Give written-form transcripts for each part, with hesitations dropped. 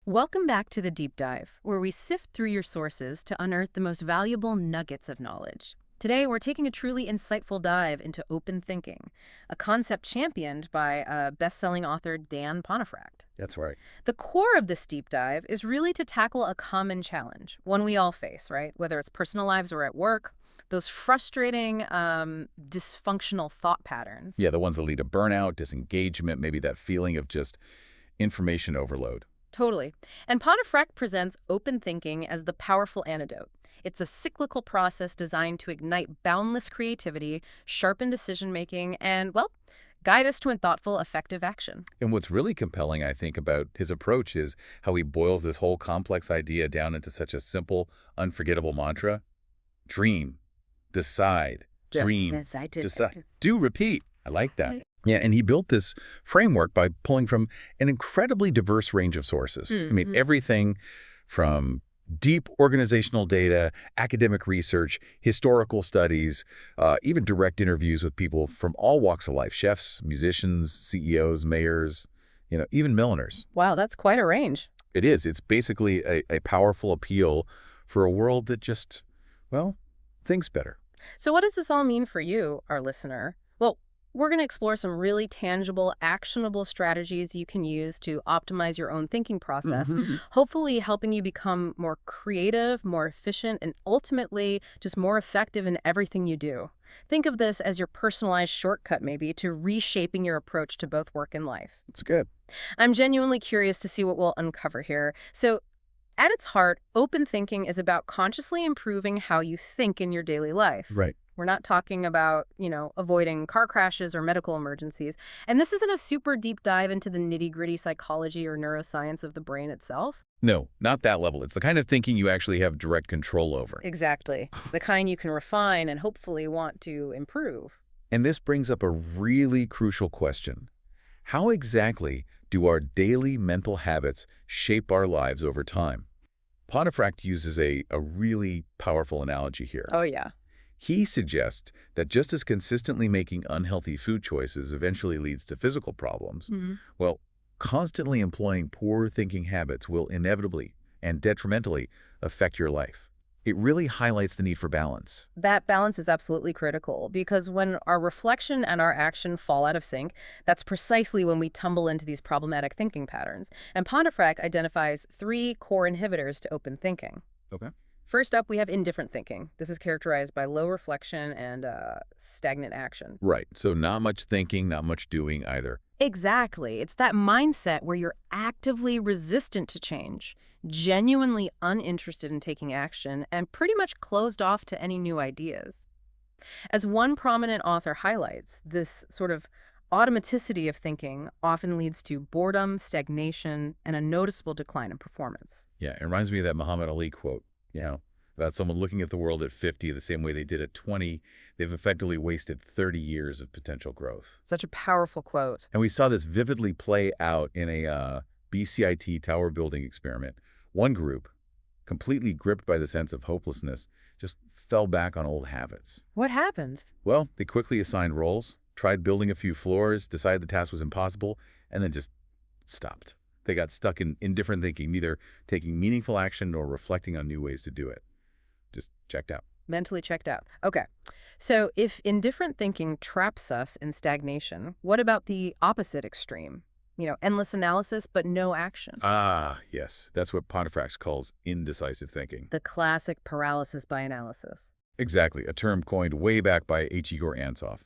Welcome back to the Deep Dive, where we sift through your sources to unearth the most valuable nuggets of knowledge. Today, we're taking a truly insightful dive into open thinking, a concept championed by best-selling author Dan Pontefract. That's right. The core of this deep dive is really to tackle a common challenge, one we all face, right? Whether it's personal lives or at work, those frustrating, dysfunctional thought patterns. Yeah, the ones that lead to burnout, disengagement, maybe that feeling of just information overload. Totally. And Pontefract presents open thinking as the powerful antidote. It's a cyclical process designed to ignite boundless creativity, sharpen decision-making, and, well, guide us to a thoughtful, effective action. And what's really compelling, I think, about his approach is how he boils this whole complex idea down into such a simple, unforgettable mantra. Dream. Decide. Dream. Decide. Do repeat. I like that. Yeah, and he built this framework by pulling from an incredibly diverse range of sources. I mean, everything from deep organizational data, academic research, historical studies, even direct interviews with people from all walks of life, chefs, musicians, CEOs, mayors, even milliners. Wow, that's quite a range. It is. It's basically a powerful appeal for a world that just, well, thinks better. So what does this all mean for you, our listener? Well, we're going to explore some really tangible, actionable strategies you can use to optimize your own thinking process, hopefully helping you become more creative, more efficient, and ultimately just more effective in everything you do. Think of this as your personalized shortcut, maybe, to reshaping your approach to both work and life. It's good. I'm genuinely curious to see what we'll uncover here. So, at its heart, open thinking is about consciously improving how you think in your daily life. Right. We're not talking about, avoiding car crashes or medical emergencies. And this isn't a super deep dive into the nitty-gritty psychology or neuroscience of the brain itself. No, not that level. It's the kind of thinking you actually have direct control over. Exactly. The kind you can refine and hopefully want to improve. And this brings up a really crucial question. How exactly do our daily mental habits shape our lives over time? Pontefract uses a really powerful analogy here. Oh, yeah. He suggests that just as consistently making unhealthy food choices eventually leads to physical problems, well, constantly employing poor thinking habits will inevitably and detrimentally affect your life. It really highlights the need for balance. That balance is absolutely critical because when our reflection and our action fall out of sync, that's precisely when we tumble into these problematic thinking patterns. And Pontefract identifies 3 core inhibitors to open thinking. Okay. First up, we have indifferent thinking. This is characterized by low reflection and stagnant action. Right. So not much thinking, not much doing either. Exactly. It's that mindset where you're actively resistant to change, genuinely uninterested in taking action, and pretty much closed off to any new ideas. As one prominent author highlights, this sort of automaticity of thinking often leads to boredom, stagnation, and a noticeable decline in performance. Yeah, it reminds me of that Muhammad Ali quote. About someone looking at the world at 50 the same way they did at 20, they've effectively wasted 30 years of potential growth. Such a powerful quote. And we saw this vividly play out in a BCIT tower building experiment. One group, completely gripped by the sense of hopelessness, just fell back on old habits. What happened? Well, they quickly assigned roles, tried building a few floors, decided the task was impossible, and then just stopped. They got stuck in indifferent thinking, neither taking meaningful action nor reflecting on new ways to do it. Just checked out. Mentally checked out. Okay. So if indifferent thinking traps us in stagnation, what about the opposite extreme? Endless analysis, but no action. Ah, yes. That's what Pontefract calls indecisive thinking. The classic paralysis by analysis. Exactly, a term coined way back by H. Igor Antsov.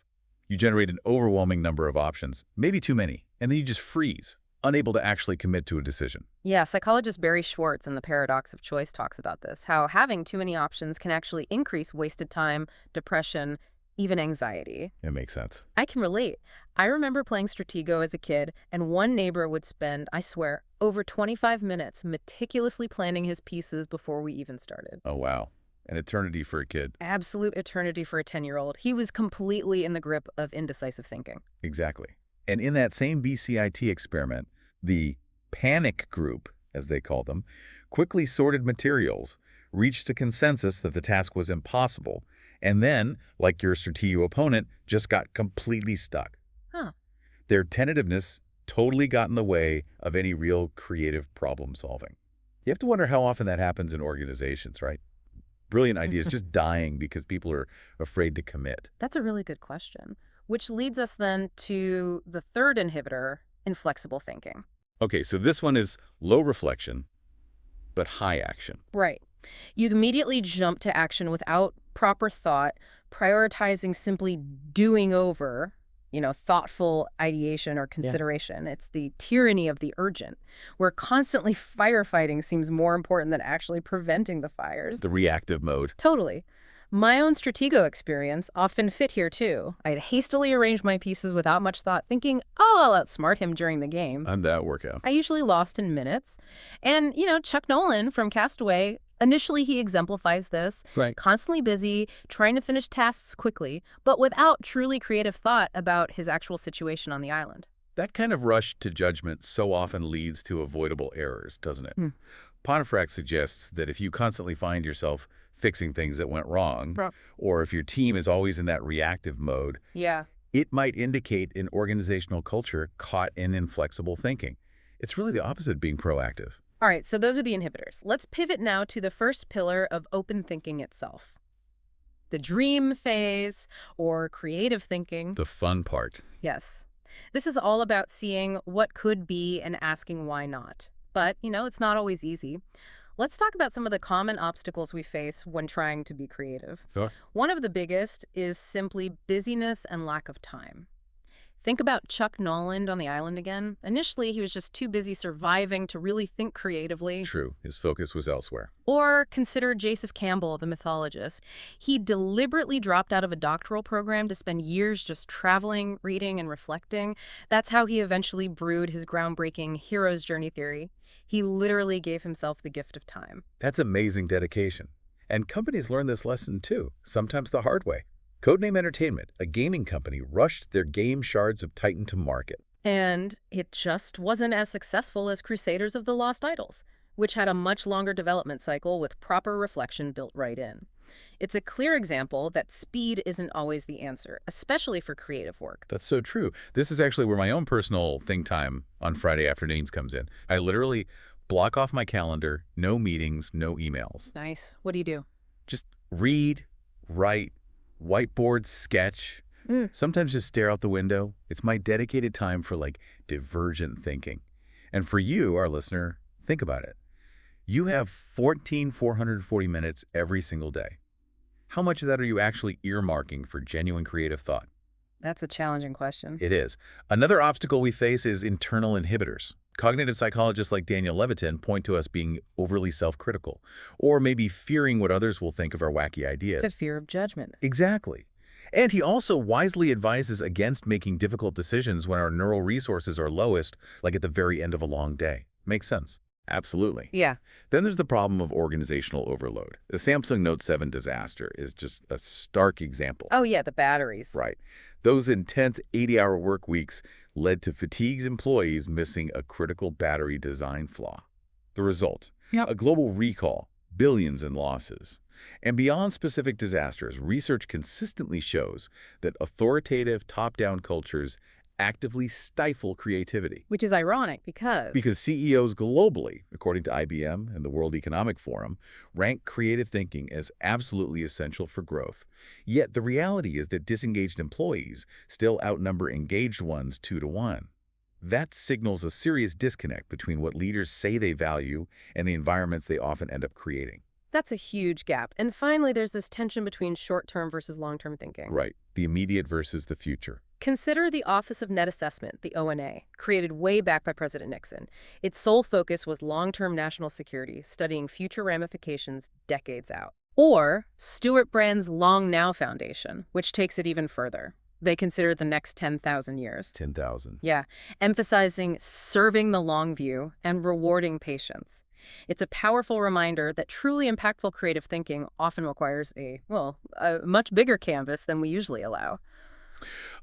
You generate an overwhelming number of options, maybe too many, and then you just freeze, unable to actually commit to a decision. Yeah, psychologist Barry Schwartz in The Paradox of Choice talks about this, how having too many options can actually increase wasted time, depression, even anxiety. It makes sense. I can relate. I remember playing Stratego as a kid, and one neighbor would spend, I swear, over 25 minutes meticulously planning his pieces before we even started. Oh, wow. An eternity for a kid. Absolute eternity for a 10-year-old. He was completely in the grip of indecisive thinking. Exactly. And in that same BCIT experiment, the panic group, as they call them, quickly sorted materials, reached a consensus that the task was impossible, and then, like your Stratego opponent, just got completely stuck. Huh. Their tentativeness totally got in the way of any real creative problem solving. You have to wonder how often that happens in organizations, right? Brilliant ideas just dying because people are afraid to commit. That's a really good question, which leads us then to the third inhibitor, inflexible thinking. Okay, so this one is low reflection, but high action. Right. You immediately jump to action without proper thought, prioritizing simply doing over, thoughtful ideation or consideration. It's the tyranny of the urgent, where constantly firefighting seems more important than actually preventing the fires. The reactive mode. Totally. My own Stratego experience often fit here too. I'd hastily arrange my pieces without much thought, thinking, oh, I'll outsmart him during the game. How'd that work out? I usually lost in minutes. And, Chuck Nolan from Castaway, initially he exemplifies this. Right. Constantly busy, trying to finish tasks quickly, but without truly creative thought about his actual situation on the island. That kind of rush to judgment so often leads to avoidable errors, doesn't it? Pontefract suggests that if you constantly find yourself fixing things that went wrong, or if your team is always in that reactive mode, it might indicate an organizational culture caught in inflexible thinking. It's really the opposite of being proactive. All right, so those are the inhibitors. Let's pivot now to the first pillar of open thinking itself. The dream phase, or creative thinking. The fun part. Yes. This is all about seeing what could be and asking why not. But, it's not always easy. Let's talk about some of the common obstacles we face when trying to be creative. Sure. One of the biggest is simply busyness and lack of time. Think about Chuck Nolan on the island again. Initially, he was just too busy surviving to really think creatively. True. His focus was elsewhere. Or consider Joseph Campbell, the mythologist. He deliberately dropped out of a doctoral program to spend years just traveling, reading, and reflecting. That's how he eventually brewed his groundbreaking hero's journey theory. He literally gave himself the gift of time. That's amazing dedication. And companies learn this lesson too, sometimes the hard way. Codename Entertainment, a gaming company, rushed their game Shards of Titan to market. And it just wasn't as successful as Crusaders of the Lost Idols, which had a much longer development cycle with proper reflection built right in. It's a clear example that speed isn't always the answer, especially for creative work. That's so true. This is actually where my own personal think time on Friday afternoons comes in. I literally block off my calendar, no meetings, no emails. Nice. What do you do? Just read, write, whiteboard, sketch, sometimes just stare out the window. It's my dedicated time for divergent thinking. And for you, our listener, think about it. You have 440 minutes every single day. How much of that are you actually earmarking for genuine creative thought? That's a challenging question. It is. Another obstacle we face is internal inhibitors. Cognitive psychologists like Daniel Levitin point to us being overly self-critical, or maybe fearing what others will think of our wacky ideas. It's a fear of judgment. Exactly. And he also wisely advises against making difficult decisions when our neural resources are lowest, like at the very end of a long day. Makes sense. Absolutely. Yeah. Then there's the problem of organizational overload. The Samsung Note 7 disaster is just a stark example. Oh, yeah, the batteries. Right. Those intense 80-hour work weeks led to fatigued employees missing a critical battery design flaw. The result, a global recall, billions in losses. And beyond specific disasters, research consistently shows that authoritative top-down cultures actively stifle creativity. Which is ironic because CEOs globally, according to IBM and the World Economic Forum, rank creative thinking as absolutely essential for growth. Yet the reality is that disengaged employees still outnumber engaged ones 2 to 1. That signals a serious disconnect between what leaders say they value and the environments they often end up creating. That's a huge gap. And finally, there's this tension between short-term versus long-term thinking. Right. The immediate versus the future. Consider the Office of Net Assessment, the ONA, created way back by President Nixon. Its sole focus was long-term national security, studying future ramifications decades out. Or Stuart Brand's Long Now Foundation, which takes it even further. They consider the next 10,000 years. 10,000. Yeah, emphasizing serving the long view and rewarding patience. It's a powerful reminder that truly impactful creative thinking often requires a much bigger canvas than we usually allow.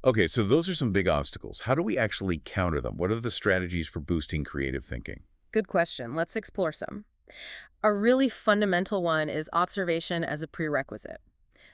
Okay, so those are some big obstacles. How do we actually counter them? What are the strategies for boosting creative thinking? Good question. Let's explore some. A really fundamental one is observation as a prerequisite.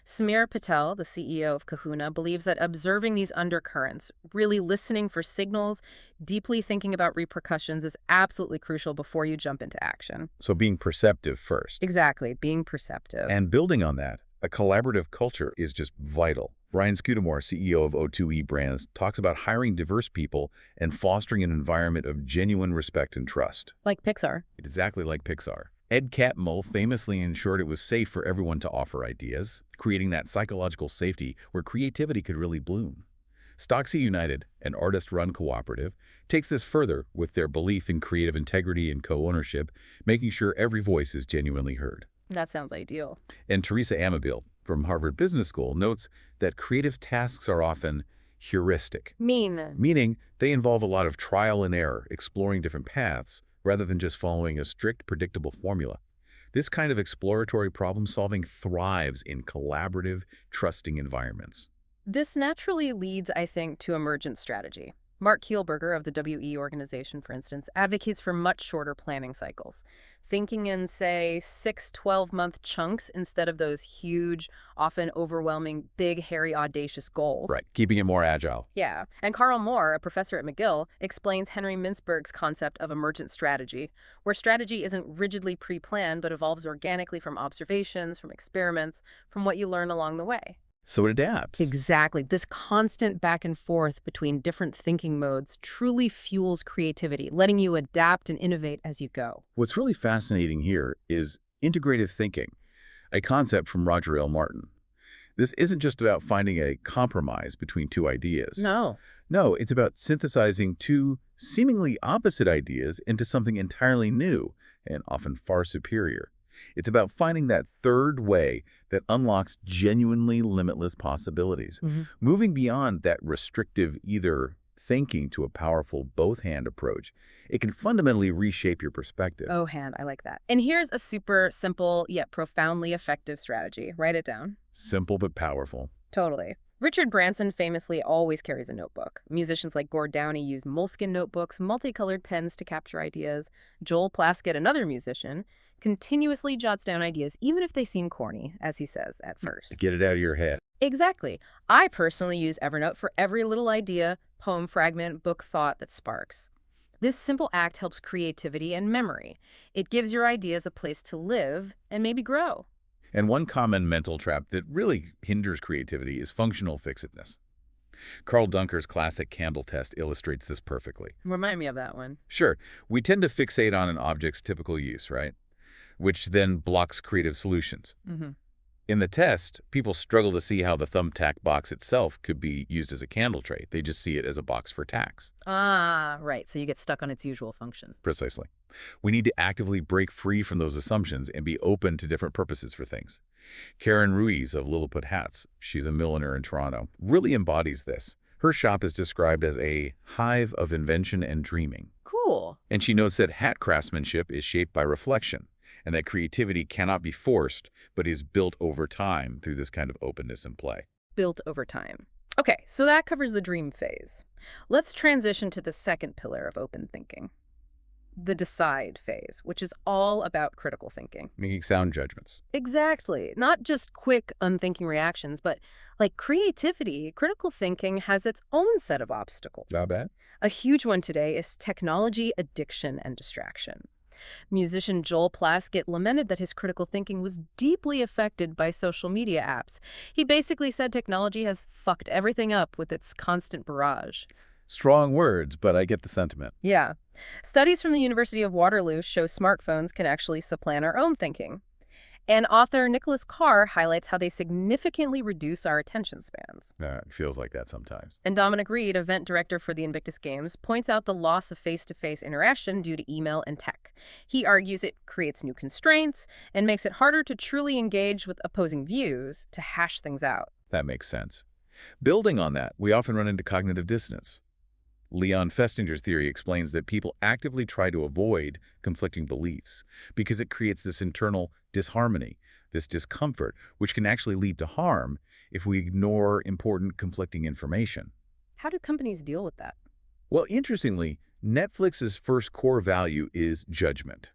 Samir Patel, the CEO of Kahuna, believes that observing these undercurrents, really listening for signals, deeply thinking about repercussions is absolutely crucial before you jump into action. So being perceptive first. Exactly, being perceptive. And building on that, a collaborative culture is just vital. Brian Scudamore, CEO of O2E Brands, talks about hiring diverse people and fostering an environment of genuine respect and trust. Like Pixar. Exactly like Pixar. Ed Catmull famously ensured it was safe for everyone to offer ideas, creating that psychological safety where creativity could really bloom. Stocksy United, an artist-run cooperative, takes this further with their belief in creative integrity and co-ownership, making sure every voice is genuinely heard. That sounds ideal. And Teresa Amabile from Harvard Business School notes that creative tasks are often heuristic, meaning they involve a lot of trial and error, exploring different paths, rather than just following a strict, predictable formula. This kind of exploratory problem-solving thrives in collaborative, trusting environments. This naturally leads, I think, to emergent strategy. Mark Kielberger of the WE organization, for instance, advocates for much shorter planning cycles, thinking in, say, 6-12-month chunks instead of those huge, often overwhelming, big, hairy, audacious goals. Right, keeping it more agile. Yeah. And Carl Moore, a professor at McGill, explains Henry Mintzberg's concept of emergent strategy, where strategy isn't rigidly pre-planned but evolves organically from observations, from experiments, from what you learn along the way. So it adapts. Exactly. This constant back and forth between different thinking modes truly fuels creativity, letting you adapt and innovate as you go. What's really fascinating here is integrative thinking, a concept from Roger L. Martin. This isn't just about finding a compromise between two ideas. No. No, it's about synthesizing two seemingly opposite ideas into something entirely new and often far superior. It's about finding that third way that unlocks genuinely limitless possibilities, moving beyond that restrictive either thinking to a powerful both-hand approach. It can fundamentally reshape your perspective. Oh, hand, I like that. And here's a super simple yet profoundly effective strategy. Write it down. Simple but powerful. Totally. Richard Branson famously always carries a notebook. Musicians like Gord Downie use moleskin notebooks, multicolored pens to capture ideas. Joel Plaskett, another musician, continuously jots down ideas, even if they seem corny, as he says at first. Get it out of your head. Exactly. I personally use Evernote for every little idea, poem fragment, book thought that sparks. This simple act helps creativity and memory. It gives your ideas a place to live and maybe grow. And one common mental trap that really hinders creativity is functional fixedness. Carl Dunker's classic candle test illustrates this perfectly. Remind me of that one. Sure, we tend to fixate on an object's typical use, right? Which then blocks creative solutions. In the test, people struggle to see how the thumbtack box itself could be used as a candle tray. They just see it as a box for tacks. Ah, right. So you get stuck on its usual function. Precisely. We need to actively break free from those assumptions and be open to different purposes for things. Karen Ruiz of Lilliput Hats, she's a milliner in Toronto, really embodies this. Her shop is described as a hive of invention and dreaming. Cool. And she notes that hat craftsmanship is shaped by reflection, and that creativity cannot be forced, but is built over time through this kind of openness and play. Built over time. Okay, so that covers the dream phase. Let's transition to the second pillar of open thinking, the decide phase, which is all about critical thinking. Making sound judgments. Exactly. Not just quick, unthinking reactions, but like creativity, critical thinking has its own set of obstacles. Not bad. A huge one today is technology addiction and distraction. Musician Joel Plaskett lamented that his critical thinking was deeply affected by social media apps. He basically said technology has fucked everything up with its constant barrage. Strong words, but I get the sentiment. Yeah. Studies from the University of Waterloo show smartphones can actually supplant our own thinking. And author Nicholas Carr highlights how they significantly reduce our attention spans. It feels like that sometimes. And Dominic Reed, event director for the Invictus Games, points out the loss of face-to-face interaction due to email and tech. He argues it creates new constraints and makes it harder to truly engage with opposing views, to hash things out. That makes sense. Building on that, we often run into cognitive dissonance. Leon Festinger's theory explains that people actively try to avoid conflicting beliefs because it creates this internal disharmony, this discomfort, which can actually lead to harm if we ignore important conflicting information. How do companies deal with that? Well, interestingly, Netflix's first core value is judgment.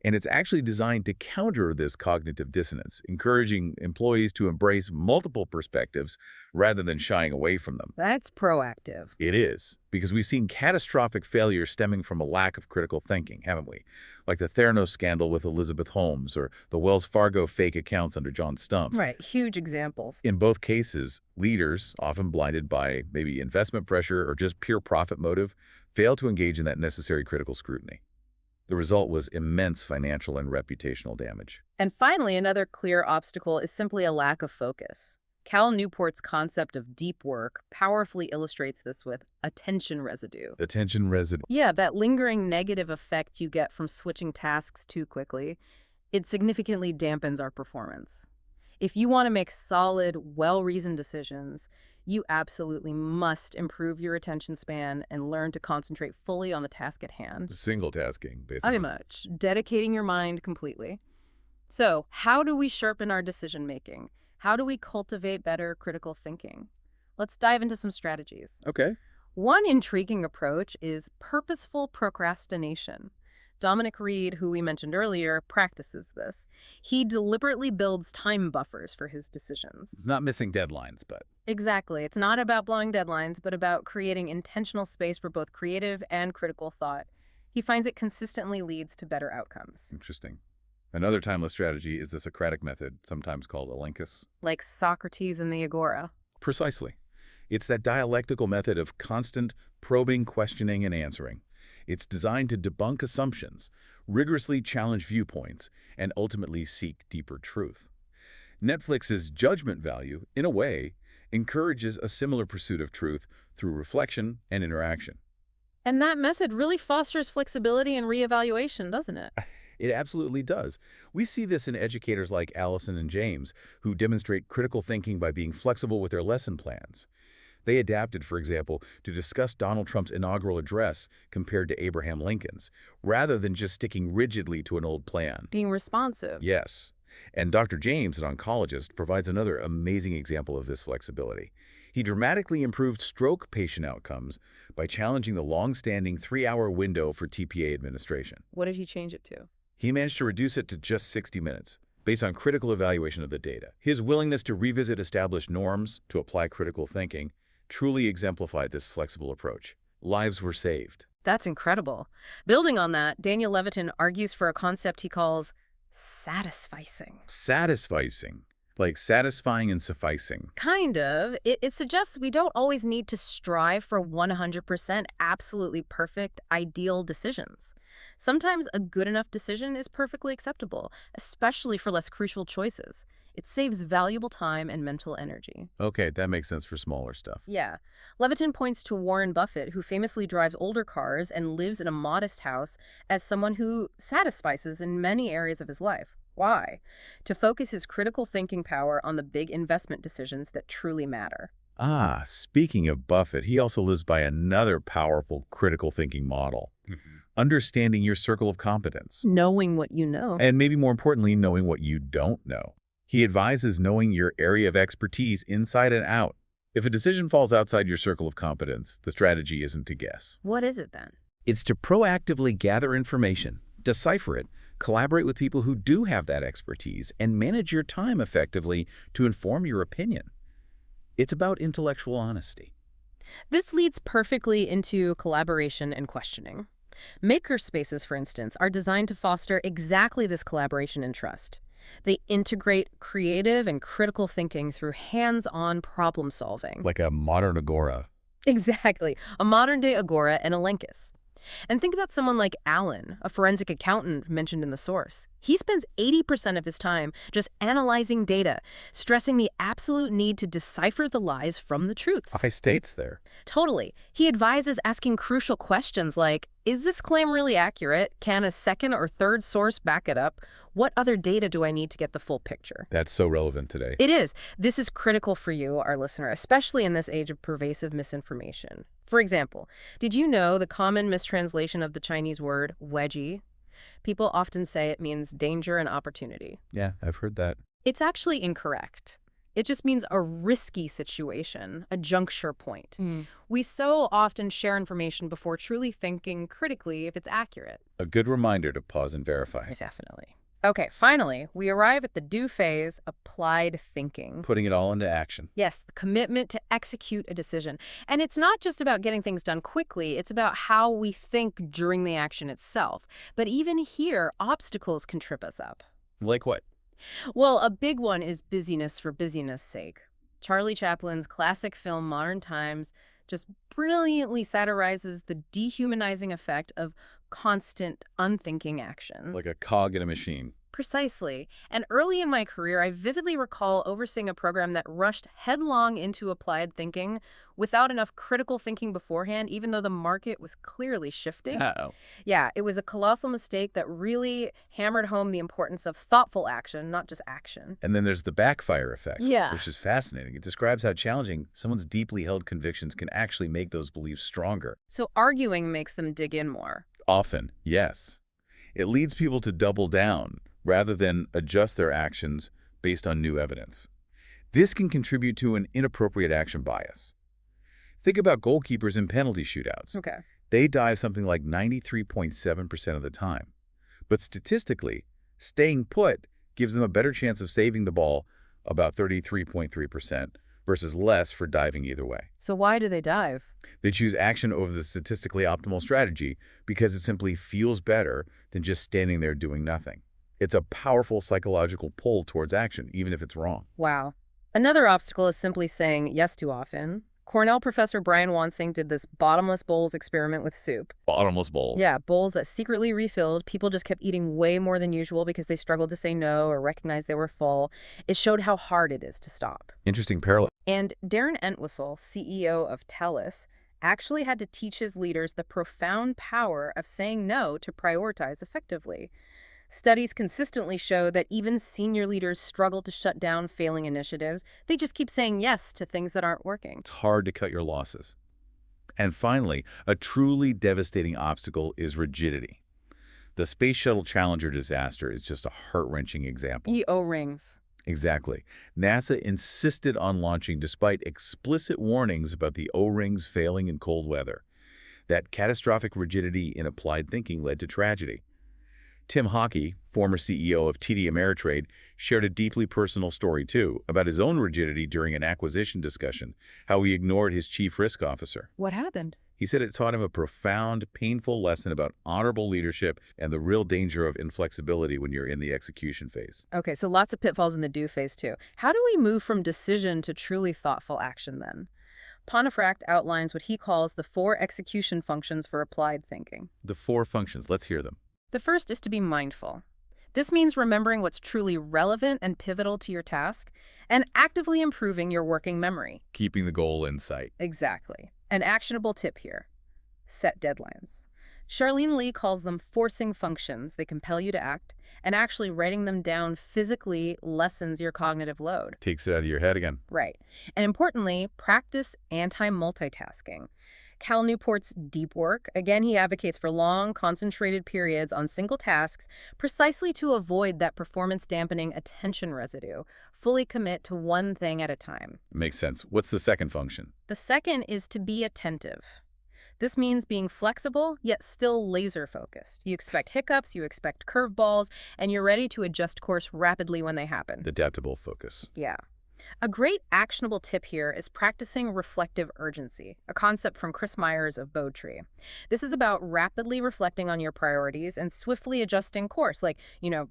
And it's actually designed to counter this cognitive dissonance, encouraging employees to embrace multiple perspectives rather than shying away from them. That's proactive. It is, because we've seen catastrophic failure stemming from a lack of critical thinking, haven't we? Like the Theranos scandal with Elizabeth Holmes or the Wells Fargo fake accounts under John Stumpf. Right, huge examples. In both cases, leaders, often blinded by maybe investment pressure or just pure profit motive, fail to engage in that necessary critical scrutiny. The result was immense financial and reputational damage. And finally, another clear obstacle is simply a lack of focus. Cal Newport's concept of deep work powerfully illustrates this with attention residue. Attention residue. Yeah, that lingering negative effect you get from switching tasks too quickly, it significantly dampens our performance. If you want to make solid, well-reasoned decisions, you absolutely must improve your attention span and learn to concentrate fully on the task at hand. Single tasking, basically. Pretty much. Dedicating your mind completely. So, how do we sharpen our decision-making? How do we cultivate better critical thinking? Let's dive into some strategies. Okay. One intriguing approach is purposeful procrastination. Dominic Reed, who we mentioned earlier, practices this. He deliberately builds time buffers for his decisions. It's not missing deadlines, but... Exactly. It's not about blowing deadlines, but about creating intentional space for both creative and critical thought. He finds it consistently leads to better outcomes. Interesting. Another timeless strategy is the Socratic method, sometimes called elenchus. Like Socrates in the Agora. Precisely. It's that dialectical method of constant probing, questioning, and answering. It's designed to debunk assumptions, rigorously challenge viewpoints, and ultimately seek deeper truth. Netflix's Judgment Value, in a way, encourages a similar pursuit of truth through reflection and interaction. And that method really fosters flexibility and reevaluation, doesn't it? It absolutely does. We see this in educators like Allison and James, who demonstrate critical thinking by being flexible with their lesson plans. They adapted, for example, to discuss Donald Trump's inaugural address compared to Abraham Lincoln's, rather than just sticking rigidly to an old plan. Being responsive. Yes. And Dr. James, an oncologist, provides another amazing example of this flexibility. He dramatically improved stroke patient outcomes by challenging the long-standing 3-hour window for TPA administration. What did he change it to? He managed to reduce it to just 60 minutes, based on critical evaluation of the data. His willingness to revisit established norms, to apply critical thinking, truly exemplified this flexible approach. Lives were saved. That's incredible. Building on that, Daniel Levitin argues for a concept he calls satisficing. Satisficing. Like satisfying and sufficing. Kind of. It suggests we don't always need to strive for 100% absolutely perfect, ideal decisions. Sometimes a good enough decision is perfectly acceptable, especially for less crucial choices. It saves valuable time and mental energy. Okay, that makes sense for smaller stuff. Yeah. Levitin points to Warren Buffett, who famously drives older cars and lives in a modest house, as someone who satisfices in many areas of his life. Why? To focus his critical thinking power on the big investment decisions that truly matter. Ah, speaking of Buffett, he also lives by another powerful critical thinking model. Understanding your circle of competence. Knowing what you know. And maybe more importantly, knowing what you don't know. He advises knowing your area of expertise inside and out. If a decision falls outside your circle of competence, the strategy isn't to guess. What is it then? It's to proactively gather information, decipher it, collaborate with people who do have that expertise, and manage your time effectively to inform your opinion. It's about intellectual honesty. This leads perfectly into collaboration and questioning. Maker spaces, for instance, are designed to foster exactly this collaboration and trust. They integrate creative and critical thinking through hands-on problem solving. Like a modern agora. Exactly. A modern-day agora and elenchus. And think about someone like Alan, a forensic accountant mentioned in the source. He spends 80% of his time just analyzing data, stressing the absolute need to decipher the lies from the truths. High stakes there. Totally. He advises asking crucial questions like, is this claim really accurate? Can a second or third source back it up? What other data do I need to get the full picture? That's so relevant today. It is. This is critical for you, our listener, especially in this age of pervasive misinformation. For example, did you know the common mistranslation of the Chinese word wedgie? People often say it means danger and opportunity. Yeah, I've heard that. It's actually incorrect. It just means a risky situation, a juncture point. We so often share information before truly thinking critically if it's accurate. A good reminder to pause and verify. Definitely. Okay, finally, we arrive at the do phase, applied thinking. Putting it all into action. Yes, the commitment to execute a decision. And it's not just about getting things done quickly, it's about how we think during the action itself. But even here, obstacles can trip us up. Like what? Well, a big one is busyness for busyness' sake. Charlie Chaplin's classic film Modern Times just brilliantly satirizes the dehumanizing effect of constant, unthinking action. Like a cog in a machine. Precisely. And early in my career, I vividly recall overseeing a program that rushed headlong into applied thinking without enough critical thinking beforehand, even though the market was clearly shifting. Uh-oh. Yeah, it was a colossal mistake that really hammered home the importance of thoughtful action, not just action. And then there's the backfire effect, Yeah. which is fascinating. It describes how challenging someone's deeply held convictions can actually make those beliefs stronger. So arguing makes them dig in more. Often, yes. It leads people to double down rather than adjust their actions based on new evidence. This can contribute to an inappropriate action bias. Think about goalkeepers in penalty shootouts. Okay. They dive something like 93.7% of the time. But statistically, staying put gives them a better chance of saving the ball, about 33.3%, versus less for diving either way. So why do they dive? They choose action over the statistically optimal strategy because it simply feels better than just standing there doing nothing. It's a powerful psychological pull towards action, even if it's wrong. Wow. Another obstacle is simply saying yes too often. Cornell professor Brian Wansing did this bottomless bowls experiment with soup. Bottomless bowls. Yeah, bowls that secretly refilled. People just kept eating way more than usual because they struggled to say no or recognize they were full. It showed how hard it is to stop. Interesting parallel. And Darren Entwistle, CEO of TELUS, actually had to teach his leaders the profound power of saying no to prioritize effectively. Studies consistently show that even senior leaders struggle to shut down failing initiatives. They just keep saying yes to things that aren't working. It's hard to cut your losses. And finally, a truly devastating obstacle is rigidity. The Space Shuttle Challenger disaster is just a heart-wrenching example. O-rings. Exactly. NASA insisted on launching despite explicit warnings about the O-rings failing in cold weather. That catastrophic rigidity in applied thinking led to tragedy. Tim Hockey, former CEO of TD Ameritrade, shared a deeply personal story, too, about his own rigidity during an acquisition discussion, how he ignored his chief risk officer. What happened? He said it taught him a profound, painful lesson about honorable leadership and the real danger of inflexibility when you're in the execution phase. Okay, so lots of pitfalls in the do phase, too. How do we move from decision to truly thoughtful action, then? Pontefract outlines what he calls the 4 execution functions for applied thinking. The 4 functions, let's hear them. The first is to be mindful. This means remembering what's truly relevant and pivotal to your task and actively improving your working memory. Keeping the goal in sight. Exactly. An actionable tip here. Set deadlines. Charlene Lee calls them forcing functions. They compel you to act, and actually writing them down physically lessens your cognitive load. Takes it out of your head again. Right. And importantly, practice anti-multitasking. Cal Newport's deep work, again, he advocates for long, concentrated periods on single tasks precisely to avoid that performance-dampening attention residue. Fully commit to one thing at a time. Makes sense. What's the second function? The second is to be attentive. This means being flexible, yet still laser-focused. You expect hiccups, you expect curveballs, and you're ready to adjust course rapidly when they happen. Adaptable focus. Yeah. A great actionable tip here is practicing reflective urgency, a concept from Chris Myers of Bowtree. This is about rapidly reflecting on your priorities and swiftly adjusting course, like,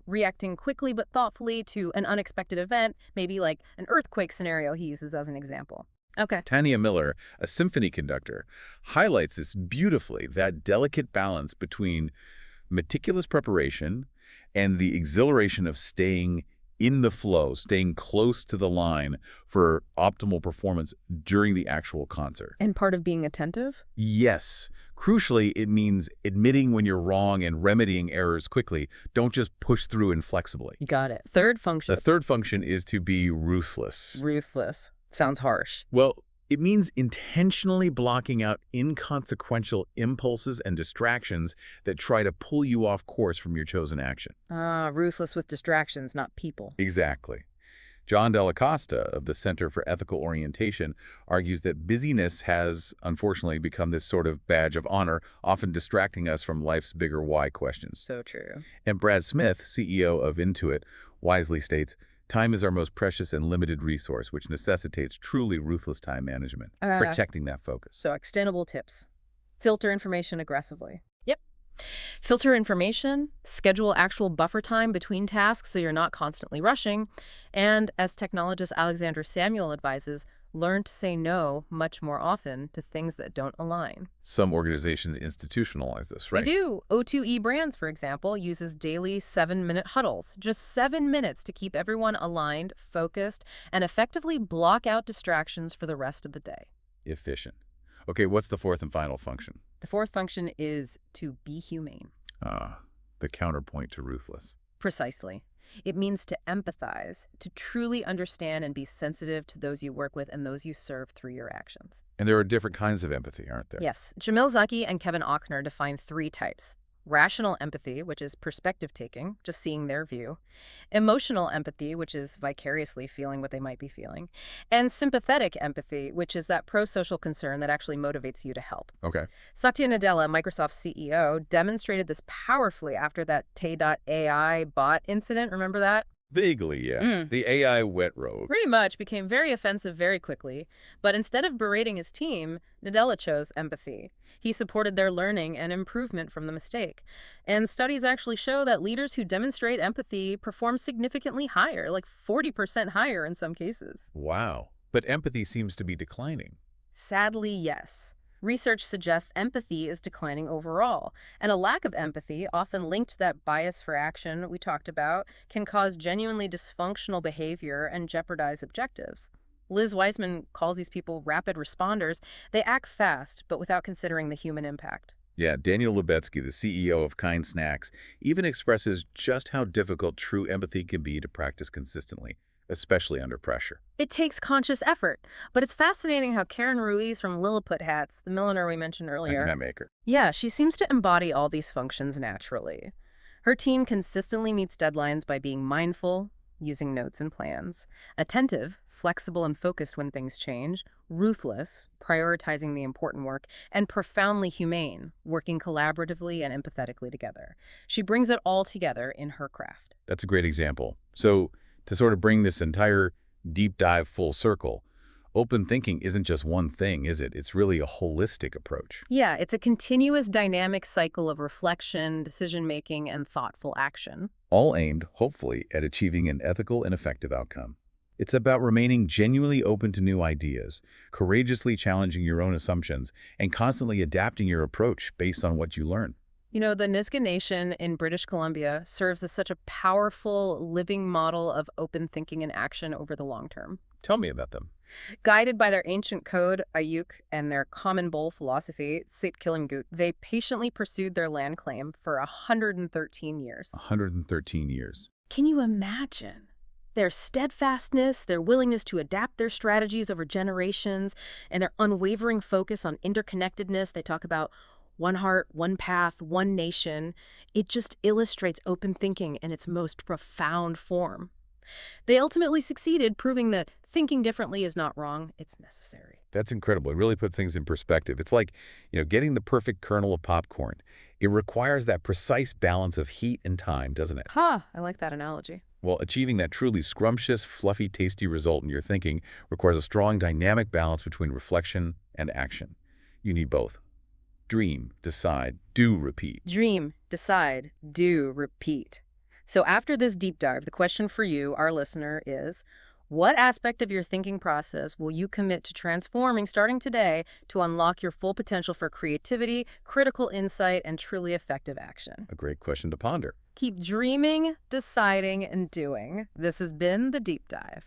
reacting quickly but thoughtfully to an unexpected event, maybe like an earthquake scenario he uses as an example. Okay. Tanya Miller, a symphony conductor, highlights this beautifully, that delicate balance between meticulous preparation and the exhilaration of staying in the flow, staying close to the line for optimal performance during the actual concert. And part of being attentive? Yes. Crucially, it means admitting when you're wrong and remedying errors quickly. Don't just push through inflexibly. Got it. Third function. The third function is to be ruthless. Ruthless. Sounds harsh. Well, it means intentionally blocking out inconsequential impulses and distractions that try to pull you off course from your chosen action. Ruthless with distractions, not people. Exactly. John Della Costa of the Center for Ethical Orientation argues that busyness has, unfortunately, become this sort of badge of honor, often distracting us from life's bigger why questions. So true. And Brad Smith, CEO of Intuit, wisely states, time is our most precious and limited resource, which necessitates truly ruthless time management, protecting that focus. So extendable tips. Filter information aggressively. Yep. Filter information, schedule actual buffer time between tasks so you're not constantly rushing, and as technologist Alexandra Samuel advises, learn to say no much more often to things that don't align. Some organizations institutionalize this, right? They do. O2E Brands, for example, uses daily 7-minute huddles, just 7 minutes to keep everyone aligned, focused, and effectively block out distractions for the rest of the day. Efficient. Okay, what's the fourth and final function? The fourth function is to be humane. The counterpoint to ruthless. Precisely. It means to empathize, to truly understand and be sensitive to those you work with and those you serve through your actions. And there are different kinds of empathy, aren't there? Yes. Jamil Zaki and Kevin Ochner define 3 types. Rational empathy, which is perspective-taking, just seeing their view. Emotional empathy, which is vicariously feeling what they might be feeling. And sympathetic empathy, which is that pro-social concern that actually motivates you to help. Okay. Satya Nadella, Microsoft's CEO, demonstrated this powerfully after that Tay.ai bot incident. Remember that? Vaguely, yeah. The AI wet robe. Pretty much became very offensive very quickly. But instead of berating his team, Nadella chose empathy. He supported their learning and improvement from the mistake. And studies actually show that leaders who demonstrate empathy perform significantly higher, like 40% higher in some cases. Wow. But empathy seems to be declining. Sadly, yes. Research suggests empathy is declining overall, and a lack of empathy, often linked to that bias for action we talked about, can cause genuinely dysfunctional behavior and jeopardize objectives. Liz Wiseman calls these people rapid responders. They act fast, but without considering the human impact. Yeah, Daniel Lubetzky, the CEO of Kind Snacks, even expresses just how difficult true empathy can be to practice consistently, especially under pressure. It takes conscious effort, but it's fascinating how Karen Ruiz from Lilliput Hats, the milliner we mentioned earlier, Internet maker. Yeah, she seems to embody all these functions naturally. Her team consistently meets deadlines by being mindful, using notes and plans, attentive, flexible and focused when things change, ruthless, prioritizing the important work, and profoundly humane, working collaboratively and empathetically together. She brings it all together in her craft. That's a great example. So, to sort of bring this entire deep dive full circle, open thinking isn't just one thing, is it? It's really a holistic approach. Yeah, it's a continuous dynamic cycle of reflection, decision-making, and thoughtful action. All aimed, hopefully, at achieving an ethical and effective outcome. It's about remaining genuinely open to new ideas, courageously challenging your own assumptions, and constantly adapting your approach based on what you learn. You know, the Nisga'a Nation in British Columbia serves as such a powerful living model of open thinking and action over the long term. Tell me about them. Guided by their ancient code, Ayuk, and their common bowl philosophy, Sit Kilimgut, they patiently pursued their land claim for 113 years. 113 years. Can you imagine? Their steadfastness, their willingness to adapt their strategies over generations, and their unwavering focus on interconnectedness. They talk about one heart, one path, one nation. It just illustrates open thinking in its most profound form. They ultimately succeeded, proving that thinking differently is not wrong, it's necessary. That's incredible. It really puts things in perspective. It's like, getting the perfect kernel of popcorn. It requires that precise balance of heat and time, doesn't it? I like that analogy. Well, achieving that truly scrumptious, fluffy, tasty result in your thinking requires a strong dynamic balance between reflection and action. You need both. Dream, decide, do, repeat. Dream, decide, do, repeat. So after this deep dive, the question for you, our listener, is what aspect of your thinking process will you commit to transforming starting today to unlock your full potential for creativity, critical insight, and truly effective action? A great question to ponder. Keep dreaming, deciding, and doing. This has been The Deep Dive.